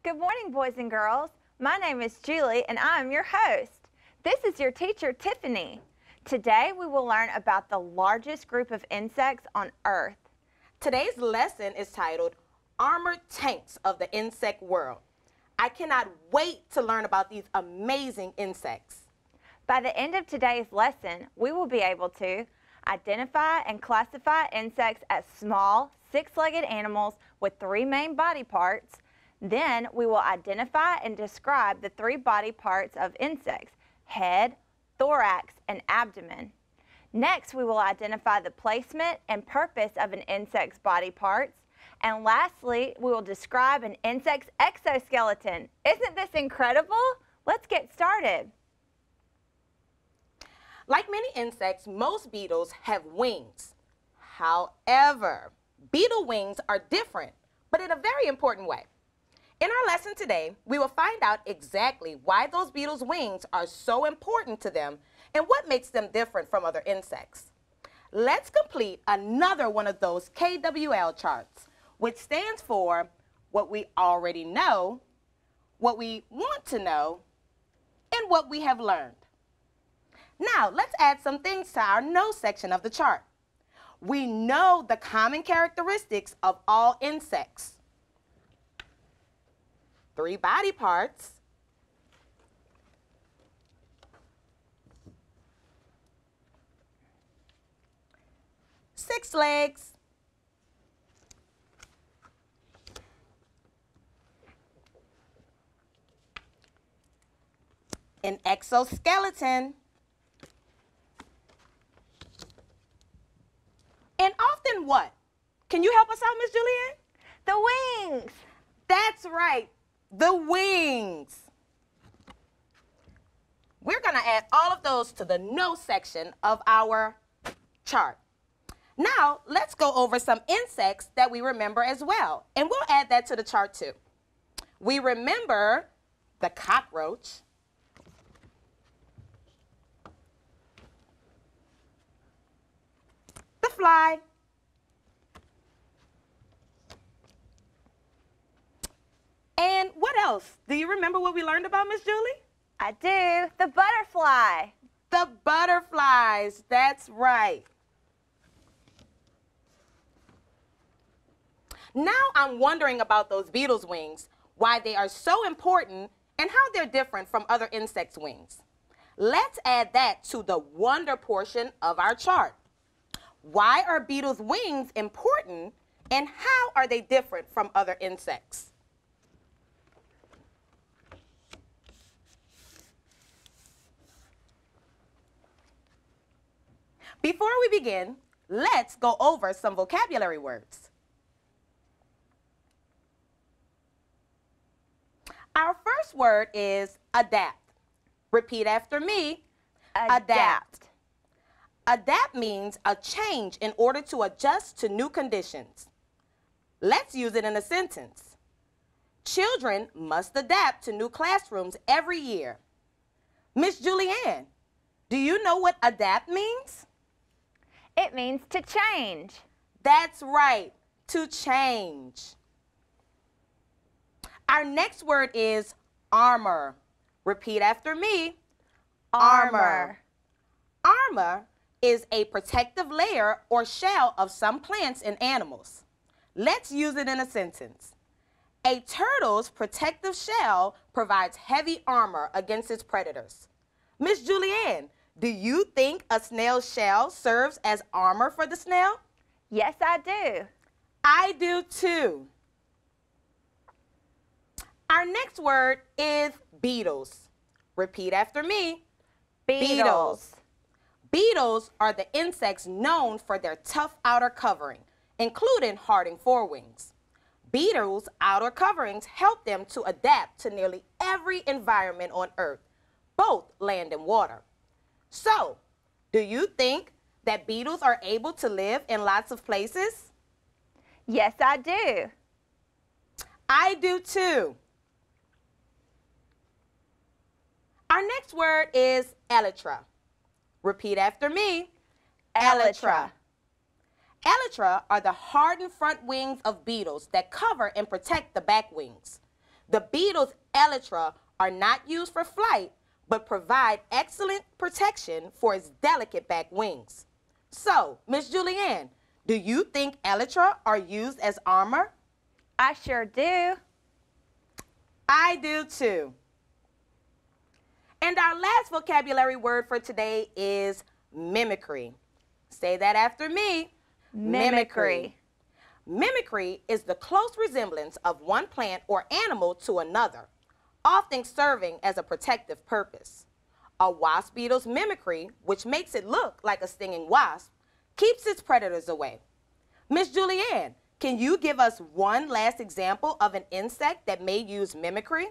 Good morning, boys and girls. My name is Julie, and I am your host. This is your teacher, Tiffany. Today, we will learn about the largest group of insects on Earth. Today's lesson is titled, Armored Tanks of the Insect World. I cannot wait to learn about these amazing insects. By the end of today's lesson, we will be able to identify and classify insects as small, six-legged animals with three main body parts. Then we will identify and describe the three body parts of insects: head, thorax, and abdomen. Next, we will identify the placement and purpose of an insect's body parts. And lastly, we will describe an insect's exoskeleton. Isn't this incredible? Let's get started. Like many insects, most beetles have wings. However, beetle wings are different, but in a very important way. In our lesson today, we will find out exactly why those beetles' wings are so important to them and what makes them different from other insects. Let's complete another one of those KWL charts, which stands for what we already know, what we want to know, and what we have learned. Now, let's add some things to our know section of the chart. We know the common characteristics of all insects. Three body parts, six legs, an exoskeleton, and often what? Can you help us out, Miss Julianne? The wings. That's right, the wings. We're going to add all of those to the know section of our chart. Now, let's go over some insects that we remember as well, and we'll add that to the chart too. We remember the cockroach, the fly, and what else? Do you remember what we learned about, Miss Julie? I do. The butterfly. The butterflies, that's right. Now I'm wondering about those beetles' wings, why they are so important, and how they're different from other insects' wings. Let's add that to the wonder portion of our chart. Why are beetles' wings important, and how are they different from other insects? Before we begin, let's go over some vocabulary words. Our first word is adapt. Repeat after me. Adapt. Adapt means a change in order to adjust to new conditions. Let's use it in a sentence. Children must adapt to new classrooms every year. Miss Julianne, do you know what adapt means? It means to change. That's right, to change. Our next word is armor. Repeat after me. Armor. Armor is a protective layer or shell of some plants and animals. Let's use it in a sentence. A turtle's protective shell provides heavy armor against its predators. Miss Julianne, do you think a snail's shell serves as armor for the snail? Yes, I do. I do too. Our next word is beetles. Repeat after me. Beetles. Beetles are the insects known for their tough outer covering, including hardened forewings. Beetles' outer coverings help them to adapt to nearly every environment on Earth, both land and water. So, do you think that beetles are able to live in lots of places? Yes, I do. I do too. Our next word is elytra. Repeat after me. Elytra. Elytra are the hardened front wings of beetles that cover and protect the back wings. The beetle's elytra are not used for flight, but provide excellent protection for its delicate back wings. So, Miss Julianne, do you think elytra are used as armor? I sure do. I do too. And our last vocabulary word for today is mimicry. Say that after me. Mimicry. Mimicry is the close resemblance of one plant or animal to another, often serving as a protective purpose. A wasp beetle's mimicry, which makes it look like a stinging wasp, keeps its predators away. Miss Julianne, can you give us one last example of an insect that may use mimicry?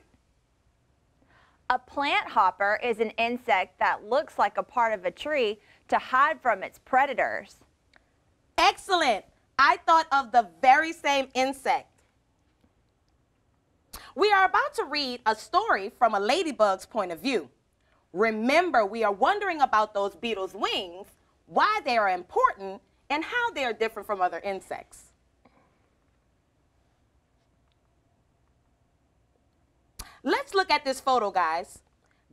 A plant hopper is an insect that looks like a part of a tree to hide from its predators. Excellent! I thought of the very same insect. We are about to read a story from a ladybug's point of view. Remember, we are wondering about those beetles' wings, why they are important, and how they are different from other insects. Let's look at this photo, guys.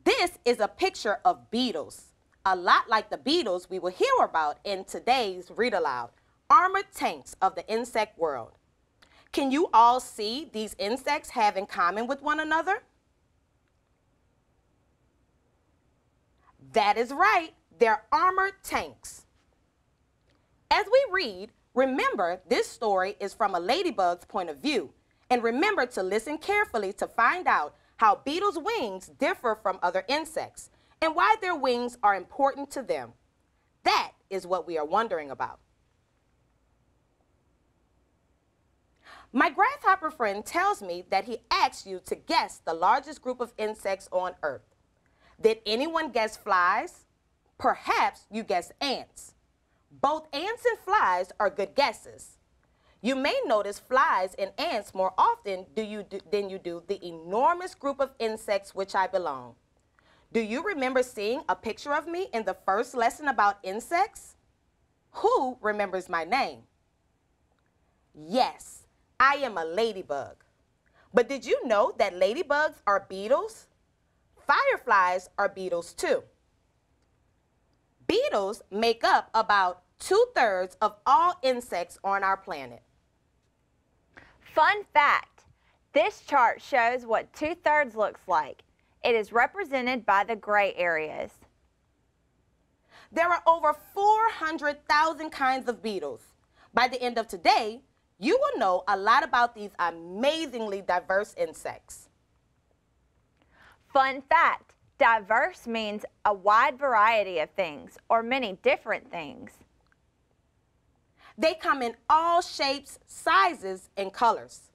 This is a picture of beetles, a lot like the beetles we will hear about in today's Read Aloud, armored tanks of the insect world. Can you all see these insects have in common with one another? That is right, they're armored tanks. As we read, remember this story is from a ladybug's point of view, and remember to listen carefully to find out how beetles' wings differ from other insects and why their wings are important to them. That is what we are wondering about. My grasshopper friend tells me that he asked you to guess the largest group of insects on Earth. Did anyone guess flies? Perhaps you guessed ants. Both ants and flies are good guesses. You may notice flies and ants more often than you do the enormous group of insects which I belong. Do you remember seeing a picture of me in the first lesson about insects? Who remembers my name? Yes, I am a ladybug. But did you know that ladybugs are beetles? Fireflies are beetles too. Beetles make up about 2/3 of all insects on our planet. Fun fact, this chart shows what 2/3 looks like. It is represented by the gray areas. There are over 400,000 kinds of beetles. By the end of today, you will know a lot about these amazingly diverse insects. Fun fact, diverse means a wide variety of things or many different things. They come in all shapes, sizes, and colors.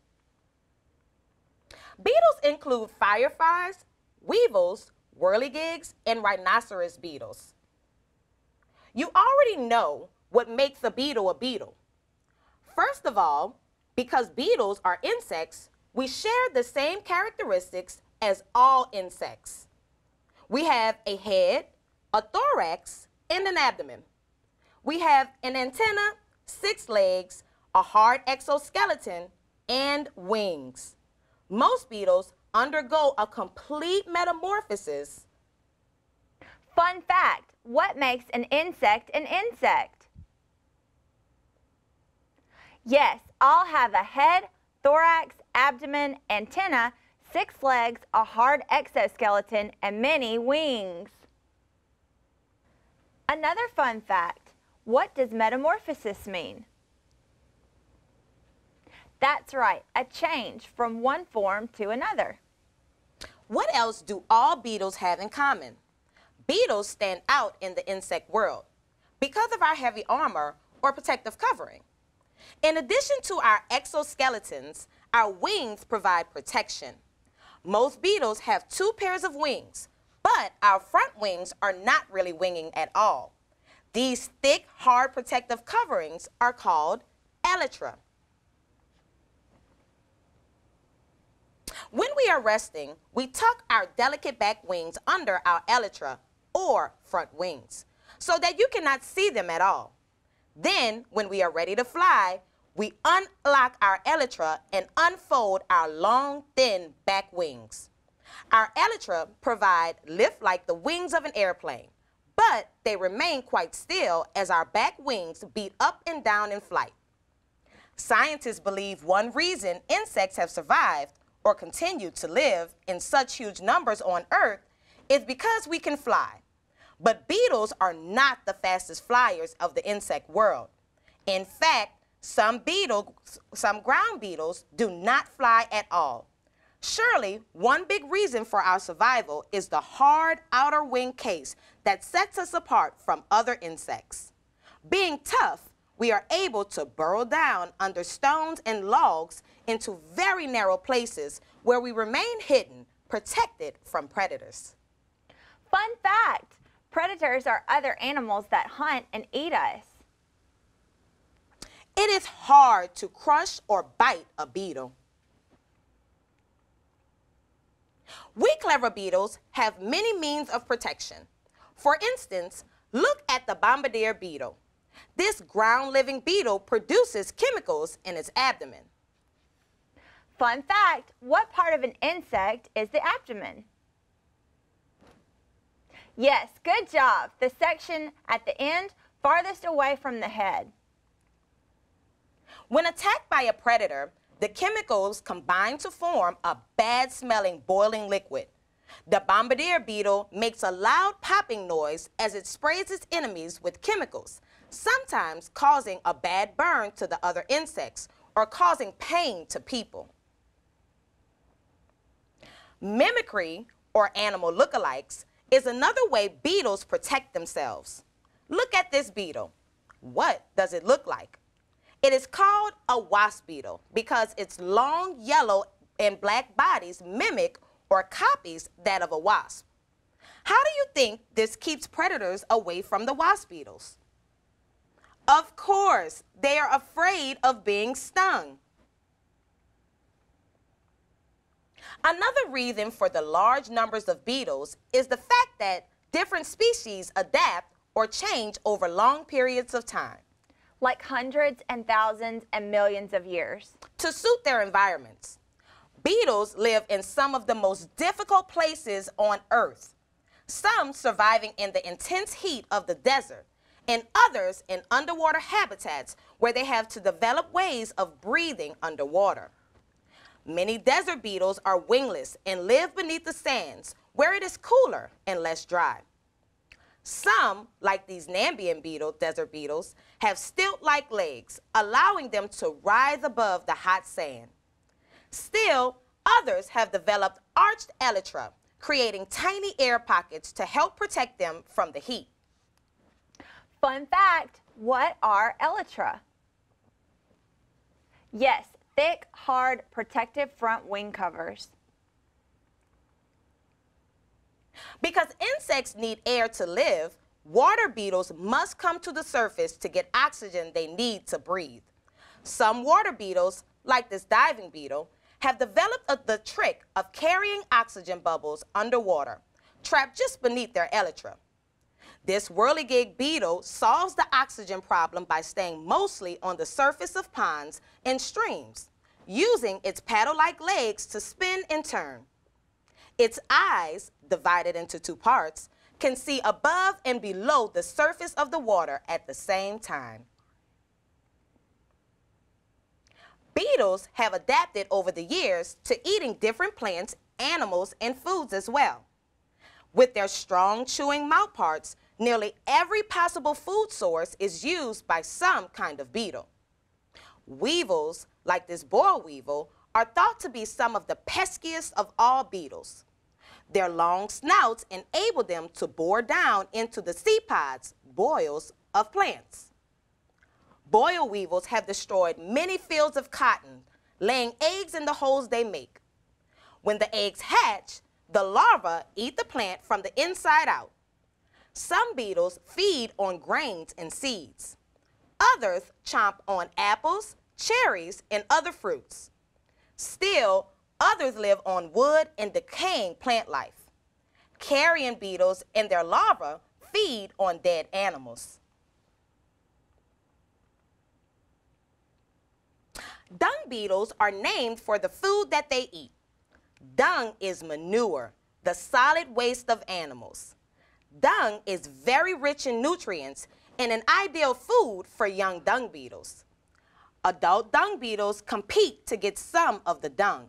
Beetles include fireflies, weevils, whirligigs, and rhinoceros beetles. You already know what makes a beetle. First of all, because beetles are insects, we share the same characteristics as all insects. We have a head, a thorax, and an abdomen. We have an antenna, 6 legs, a hard exoskeleton, and wings. Most beetles undergo a complete metamorphosis. Fun fact, what makes an insect an insect? Yes, all have a head, thorax, abdomen, antenna, 6 legs, a hard exoskeleton, and many wings. Another fun fact, what does metamorphosis mean? That's right, a change from one form to another. What else do all beetles have in common? Beetles stand out in the insect world because of our heavy armor or protective covering. In addition to our exoskeletons, our wings provide protection. Most beetles have 2 pairs of wings, but our front wings are not really winging at all. These thick, hard protective coverings are called elytra. When we are resting, we tuck our delicate back wings under our elytra or front wings so that you cannot see them at all. Then, when we are ready to fly, we unlock our elytra and unfold our long, thin back wings. Our elytra provide lift like the wings of an airplane, but they remain quite still as our back wings beat up and down in flight. Scientists believe one reason insects have survived or continue to live in such huge numbers on Earth is because we can fly. But beetles are not the fastest flyers of the insect world. In fact, some ground beetles do not fly at all. Surely, one big reason for our survival is the hard outer wing case that sets us apart from other insects. Being tough, we are able to burrow down under stones and logs into very narrow places where we remain hidden, protected from predators. Fun fact, predators are other animals that hunt and eat us. It is hard to crush or bite a beetle. We clever beetles have many means of protection. For instance, look at the bombardier beetle. This ground-living beetle produces chemicals in its abdomen. Fun fact, what part of an insect is the abdomen? Yes, good job. The section at the end, farthest away from the head. When attacked by a predator, the chemicals combine to form a bad-smelling boiling liquid. The bombardier beetle makes a loud popping noise as it sprays its enemies with chemicals, sometimes causing a bad burn to the other insects or causing pain to people. Mimicry, or animal lookalikes, is another way beetles protect themselves. Look at this beetle. What does it look like? It is called a wasp beetle because its long yellow and black bodies mimic or copies that of a wasp. How do you think this keeps predators away from the wasp beetles? Of course, they are afraid of being stung. Another reason for the large numbers of beetles is the fact that different species adapt or change over long periods of time. Like hundreds and thousands and millions of years. To suit their environments. Beetles live in some of the most difficult places on Earth, some surviving in the intense heat of the desert, and others in underwater habitats where they have to develop ways of breathing underwater. Many desert beetles are wingless and live beneath the sands where it is cooler and less dry. Some, like these Nambian desert beetles, have stilt-like legs, allowing them to rise above the hot sand. Still, others have developed arched elytra, creating tiny air pockets to help protect them from the heat. Fun fact, what are elytra? Yes, thick, hard, protective front wing covers. Because insects need air to live, water beetles must come to the surface to get oxygen they need to breathe. Some water beetles, like this diving beetle, have developed the trick of carrying oxygen bubbles underwater, trapped just beneath their elytra. This whirligig beetle solves the oxygen problem by staying mostly on the surface of ponds and streams, using its paddle-like legs to spin and turn. Its eyes, divided into two parts, can see above and below the surface of the water at the same time. Beetles have adapted over the years to eating different plants, animals, and foods as well. With their strong chewing mouth parts, nearly every possible food source is used by some kind of beetle. Weevils, like this boll weevil, are thought to be some of the peskiest of all beetles. Their long snouts enable them to bore down into the seed pods, boils, of plants. Boll weevils have destroyed many fields of cotton, laying eggs in the holes they make. When the eggs hatch, the larvae eat the plant from the inside out. Some beetles feed on grains and seeds. Others chomp on apples, cherries, and other fruits. Still, others live on wood and decaying plant life. Carrion beetles and their larvae feed on dead animals. Dung beetles are named for the food that they eat. Dung is manure, the solid waste of animals. Dung is very rich in nutrients and an ideal food for young dung beetles. Adult dung beetles compete to get some of the dung.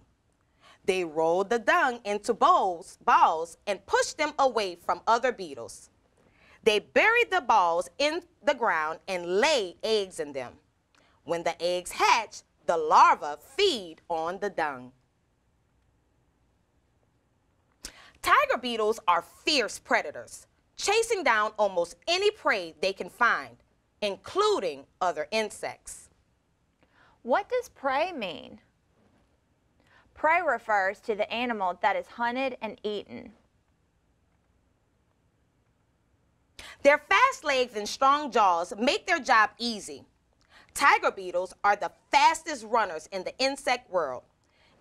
They roll the dung into balls, and push them away from other beetles. They bury the balls in the ground and lay eggs in them. When the eggs hatch, the larvae feed on the dung. Tiger beetles are fierce predators, chasing down almost any prey they can find, including other insects. What does prey mean? Prey refers to the animal that is hunted and eaten. Their fast legs and strong jaws make their job easy. Tiger beetles are the fastest runners in the insect world.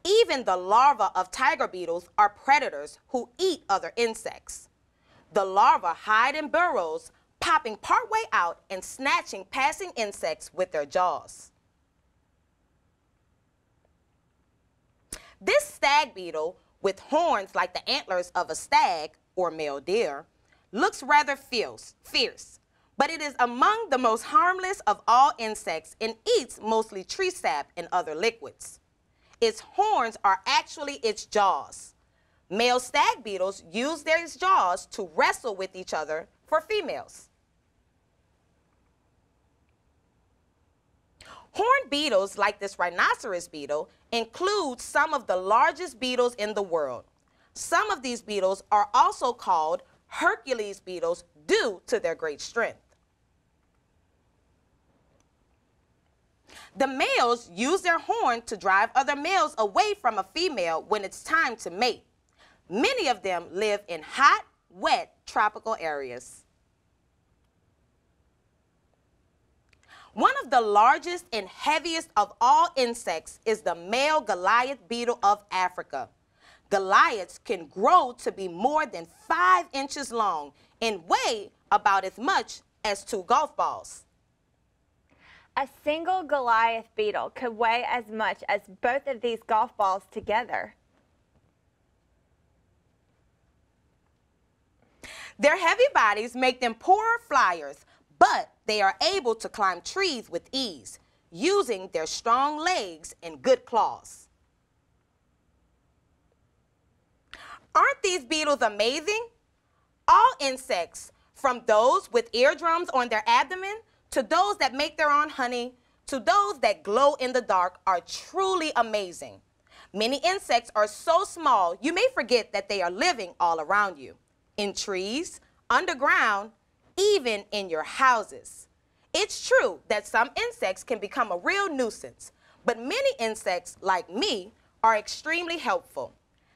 Even the larvae of tiger beetles are predators who eat other insects. The larvae hide in burrows, popping partway out and snatching passing insects with their jaws. This stag beetle, with horns like the antlers of a stag or male deer, looks rather fierce, but it is among the most harmless of all insects and eats mostly tree sap and other liquids. Its horns are actually its jaws. Male stag beetles use their jaws to wrestle with each other for females. Horned beetles like this rhinoceros beetle include some of the largest beetles in the world. Some of these beetles are also called Hercules beetles due to their great strength. The males use their horn to drive other males away from a female when it's time to mate. Many of them live in hot, wet, tropical areas. One of the largest and heaviest of all insects is the male Goliath beetle of Africa. Goliaths can grow to be more than 5 inches long and weigh about as much as 2 golf balls. A single Goliath beetle could weigh as much as both of these golf balls together. Their heavy bodies make them poor flyers, but they are able to climb trees with ease, using their strong legs and good claws. Aren't these beetles amazing? All insects, from those with eardrums on their abdomen, to those that make their own honey, to those that glow in the dark, are truly amazing. Many insects are so small, you may forget that they are living all around you, in trees, underground, even in your houses. It's true that some insects can become a real nuisance, but many insects, like me, are extremely helpful.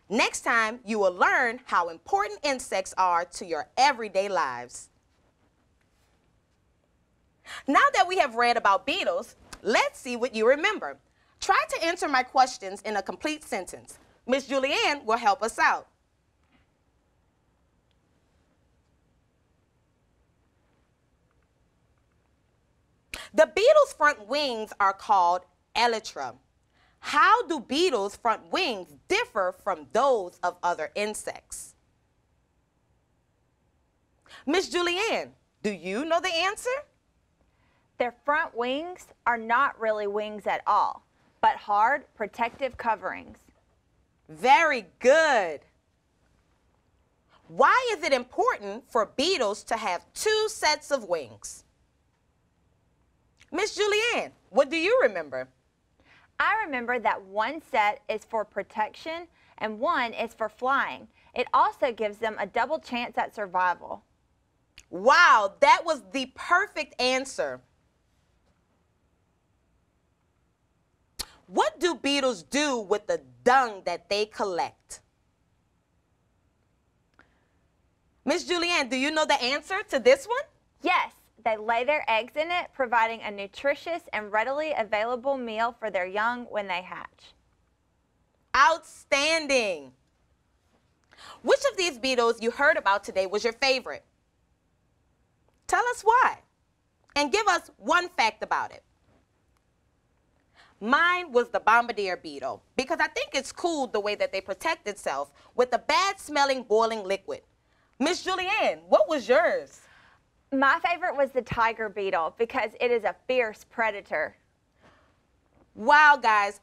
Next time, you will learn how important insects are to your everyday lives. Now that we have read about beetles, let's see what you remember. Try to answer my questions in a complete sentence. Miss Julianne will help us out. The beetle's front wings are called elytra. How do beetles' front wings differ from those of other insects? Miss Julianne, do you know the answer? Their front wings are not really wings at all, but hard, protective coverings. Very good. Why is it important for beetles to have 2 sets of wings? Miss Julianne, what do you remember? I remember that one set is for protection and one is for flying. It also gives them a double chance at survival. Wow, that was the perfect answer. What do beetles do with the dung that they collect? Miss Julianne, do you know the answer to this one? Yes, they lay their eggs in it, providing a nutritious and readily available meal for their young when they hatch. Outstanding. Which of these beetles you heard about today was your favorite? Tell us why, and give us one fact about it. Mine was the bombardier beetle because I think it's cool the way that they protect itself with a bad-smelling boiling liquid. Miss Julianne, what was yours? My favorite was the tiger beetle because it is a fierce predator. Wow, guys.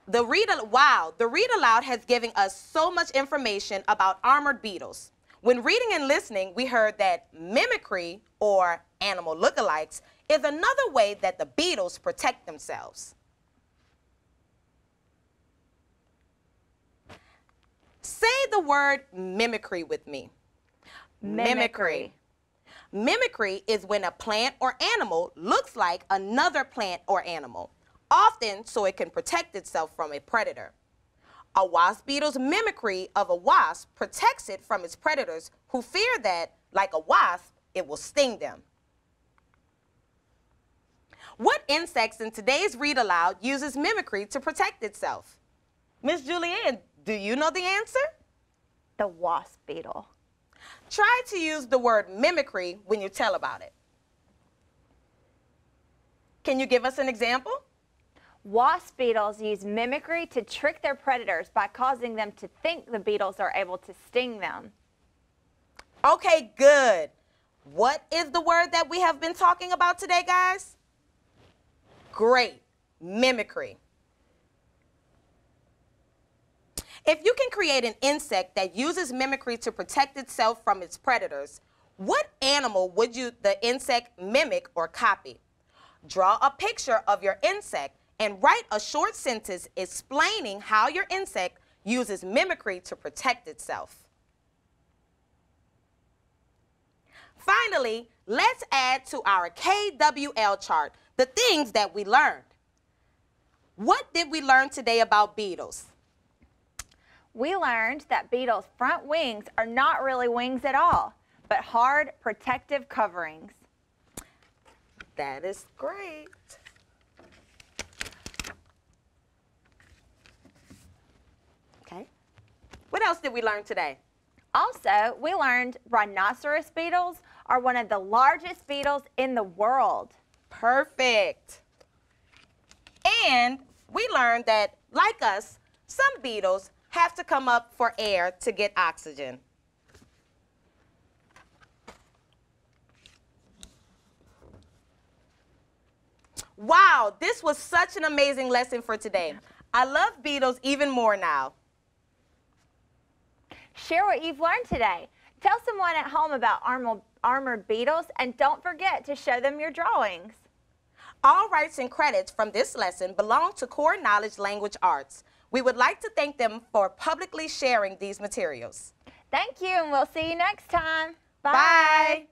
The Read Aloud has given us so much information about armored beetles. When reading and listening, we heard that mimicry, or animal lookalikes, is another way that the beetles protect themselves. Say the word mimicry with me. Mimicry. Mimicry is when a plant or animal looks like another plant or animal, often so it can protect itself from a predator. A wasp beetle's mimicry of a wasp protects it from its predators who fear that, like a wasp, it will sting them. What insects in today's Read Aloud uses mimicry to protect itself? Miss Julianne, do you know the answer? The wasp beetle. Try to use the word mimicry when you tell about it. Can you give us an example? Wasp beetles use mimicry to trick their predators by causing them to think the beetles are able to sting them. Okay, good. What is the word that we have been talking about today, guys? Great. Mimicry. If you can create an insect that uses mimicry to protect itself from its predators, what animal would the insect mimic or copy? Draw a picture of your insect and write a short sentence explaining how your insect uses mimicry to protect itself. Finally, let's add to our KWL chart the things that we learned. What did we learn today about beetles? We learned that beetles' front wings are not really wings at all, but hard protective coverings. That is great. Okay. What else did we learn today? Also, we learned rhinoceros beetles are one of the largest beetles in the world. Perfect. And we learned that, like us, some beetles have to come up for air to get oxygen. Wow, this was such an amazing lesson for today. I love beetles even more now. Share what you've learned today. Tell someone at home about armored beetles, and don't forget to show them your drawings. All rights and credits from this lesson belong to Core Knowledge Language Arts. We would like to thank them for publicly sharing these materials. Thank you, and we'll see you next time. Bye.